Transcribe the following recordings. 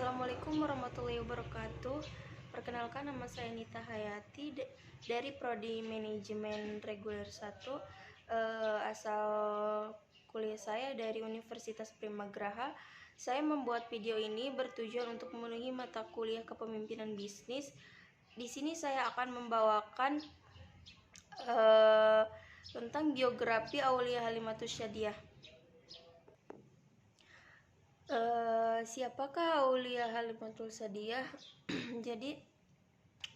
Assalamualaikum warahmatullahi wabarakatuh. Perkenalkan, nama saya Nita Hayati dari Prodi Manajemen Reguler 1. Asal kuliah saya dari Universitas Primagraha. Saya membuat video ini bertujuan untuk memenuhi mata kuliah kepemimpinan bisnis. Di sini saya akan membawakan tentang biografi Aulia Halimatus Syadiah. Siapakah Aulia Halimatus Syadiah? Jadi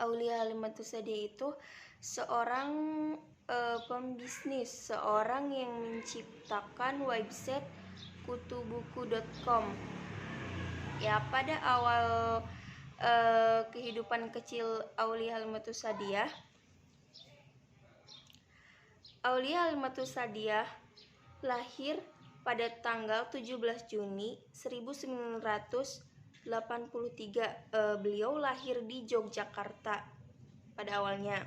Aulia Halimatus Syadiah itu seorang pembisnis, seorang yang menciptakan website kutubuku.com. Ya, pada awal kehidupan kecil Aulia Halimatus Syadiah, Aulia Halimatus Syadiah lahir pada tanggal 17 Juni 1983. Beliau lahir di Yogyakarta pada awalnya.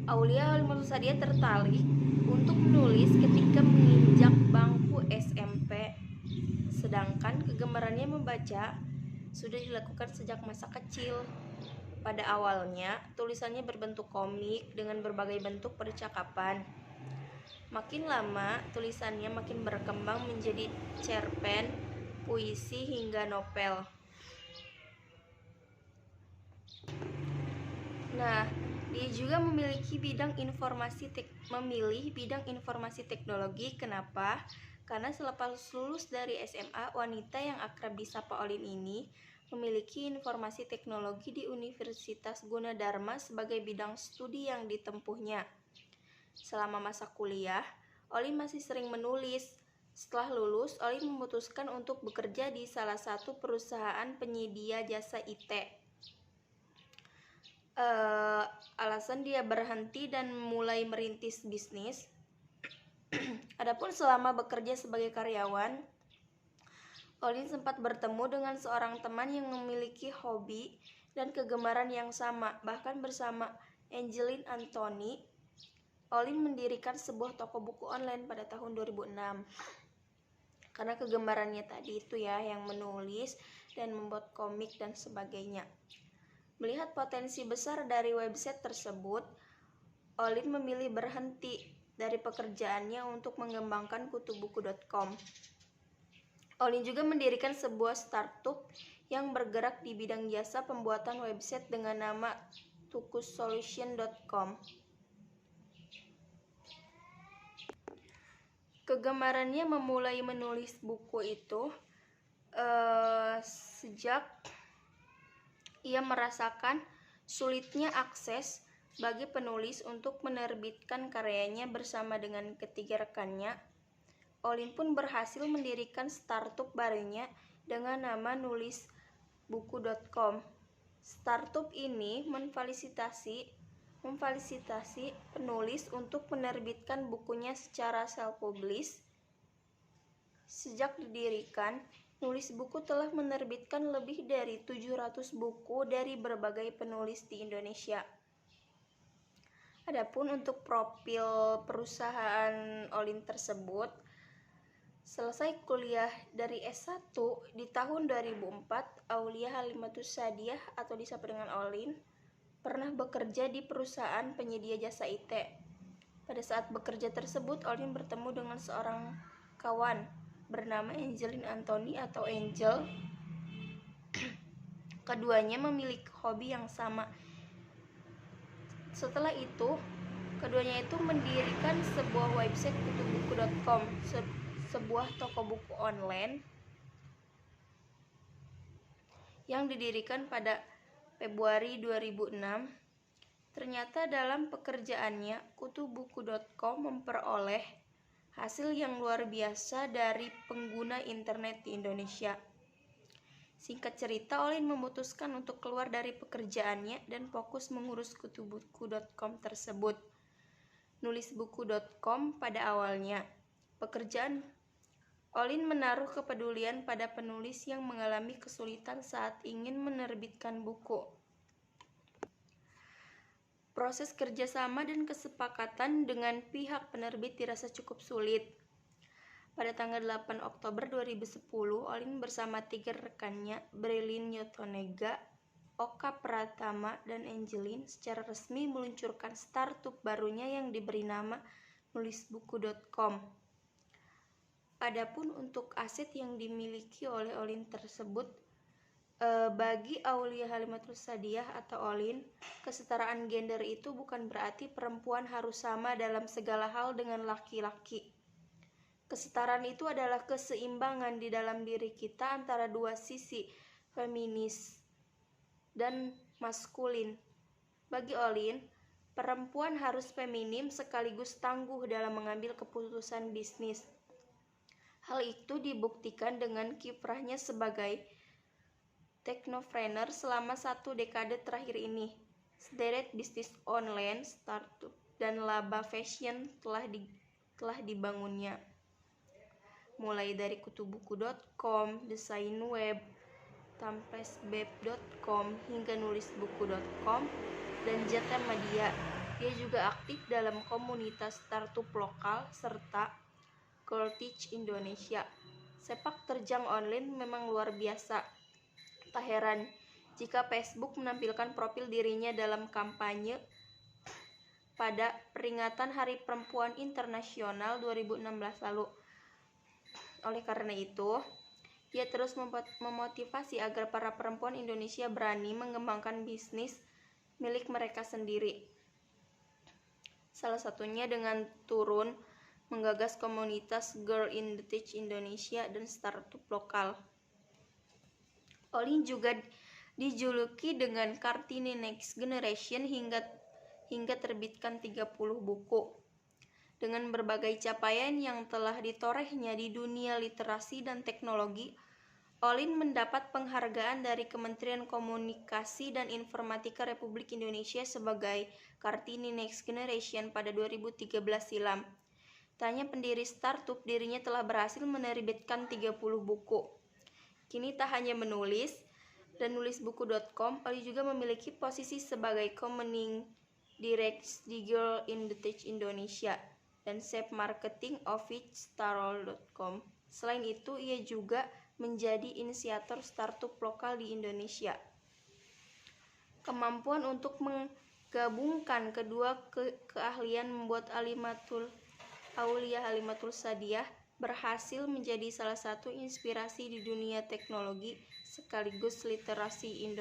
Aulia Halimatus Syadiah tertarik untuk menulis ketika menginjak bangku SMP, sedangkan kegemarannya membaca sudah dilakukan sejak masa kecil. Pada awalnya, tulisannya berbentuk komik dengan berbagai bentuk percakapan. Makin lama, tulisannya makin berkembang menjadi cerpen, puisi, hingga novel. Nah, dia juga memilih bidang informasi teknologi. Kenapa? Karena selepas lulus dari SMA, wanita yang akrab disapa Olin ini memiliki informasi teknologi di Universitas Gunadarma sebagai bidang studi yang ditempuhnya. Selama masa kuliah, Olin masih sering menulis. Setelah lulus, Olin memutuskan untuk bekerja di salah satu perusahaan penyedia jasa IT. Alasan dia berhenti dan mulai merintis bisnis. Adapun selama bekerja sebagai karyawan, Olin sempat bertemu dengan seorang teman yang memiliki hobi dan kegemaran yang sama. Bahkan bersama Angelin Anthony, Olin mendirikan sebuah toko buku online pada tahun 2006. Karena kegemarannya tadi itu ya, yang menulis dan membuat komik dan sebagainya. Melihat potensi besar dari website tersebut, Olin memilih berhenti dari pekerjaannya untuk mengembangkan kutubuku.com. Olin juga mendirikan sebuah startup yang bergerak di bidang jasa pembuatan website dengan nama tukussolution.com. Kegemarannya memulai menulis buku itu sejak ia merasakan sulitnya akses bagi penulis untuk menerbitkan karyanya. Bersama dengan ketiga rekannya, Olin pun berhasil mendirikan startup barunya dengan nama nulisbuku.com. Startup ini memfasilitasi penulis untuk menerbitkan bukunya secara self-publish. Sejak didirikan, Nulis Buku telah menerbitkan lebih dari 700 buku dari berbagai penulis di Indonesia. Adapun untuk profil perusahaan Olin tersebut, selesai kuliah dari S1 di tahun 2004, Aulia Halimatus Syadiah atau disapa dengan Olin pernah bekerja di perusahaan penyedia jasa IT. Pada saat bekerja tersebut, Olin bertemu dengan seorang kawan bernama Angelin Anthony atau Angel. Keduanya memiliki hobi yang sama. Setelah itu, keduanya itu mendirikan sebuah website kutubuku.com, sebuah toko buku online yang didirikan pada Februari 2006. Ternyata dalam pekerjaannya, kutubuku.com memperoleh hasil yang luar biasa dari pengguna internet di Indonesia. Singkat cerita, Olin memutuskan untuk keluar dari pekerjaannya dan fokus mengurus kutubuku.com tersebut. Nulisbuku.com pada awalnya, pekerjaan Olin menaruh kepedulian pada penulis yang mengalami kesulitan saat ingin menerbitkan buku. Proses kerjasama dan kesepakatan dengan pihak penerbit dirasa cukup sulit. Pada tanggal 8 Oktober 2010, Olin bersama 3 rekannya, Brilin Yotonega, Oka Pratama, dan Angelin, secara resmi meluncurkan startup barunya yang diberi nama nulisbuku.com. Adapun untuk aset yang dimiliki oleh Olin tersebut, bagi Aulia Halimatul Sadiah atau Olin, kesetaraan gender itu bukan berarti perempuan harus sama dalam segala hal dengan laki-laki. Kesetaraan itu adalah keseimbangan di dalam diri kita antara dua sisi, feminis dan maskulin. Bagi Olin, perempuan harus feminim sekaligus tangguh dalam mengambil keputusan bisnis. Hal itu dibuktikan dengan kiprahnya sebagai teknopreneur selama 1 dekade terakhir ini. Sederet bisnis online, startup, dan laba fashion telah dibangunnya. Mulai dari kutubuku.com, desain web, tamplesbeb.com, hingga nulisbuku.com, dan Jata Media. Dia juga aktif dalam komunitas startup lokal serta Girl Teach Indonesia. Sepak terjang online memang luar biasa. Tak heran jika Facebook menampilkan profil dirinya dalam kampanye pada peringatan Hari Perempuan Internasional 2016 lalu. Oleh karena itu, ia terus memotivasi agar para perempuan Indonesia berani mengembangkan bisnis milik mereka sendiri. Salah satunya dengan turun menggagas komunitas Girl in the Teach Indonesia dan startup lokal. Olin juga dijuluki dengan Kartini Next Generation hingga terbitkan 30 buku. Dengan berbagai capaian yang telah ditorehnya di dunia literasi dan teknologi, Olin mendapat penghargaan dari Kementerian Komunikasi dan Informatika Republik Indonesia sebagai Kartini Next Generation pada 2013 silam. Tanya pendiri startup, dirinya telah berhasil menerbitkan 30 buku. Kini tak hanya menulis dan nulisbuku.com, Olin juga memiliki posisi sebagai Community Director di Girl in the Teach Indonesia dan Chief Marketing Officer Starol.com. Selain itu, ia juga menjadi inisiator startup lokal di Indonesia. Kemampuan untuk menggabungkan kedua keahlian membuat Aulia Halimatul Sadiah berhasil menjadi salah satu inspirasi di dunia teknologi sekaligus literasi Indonesia.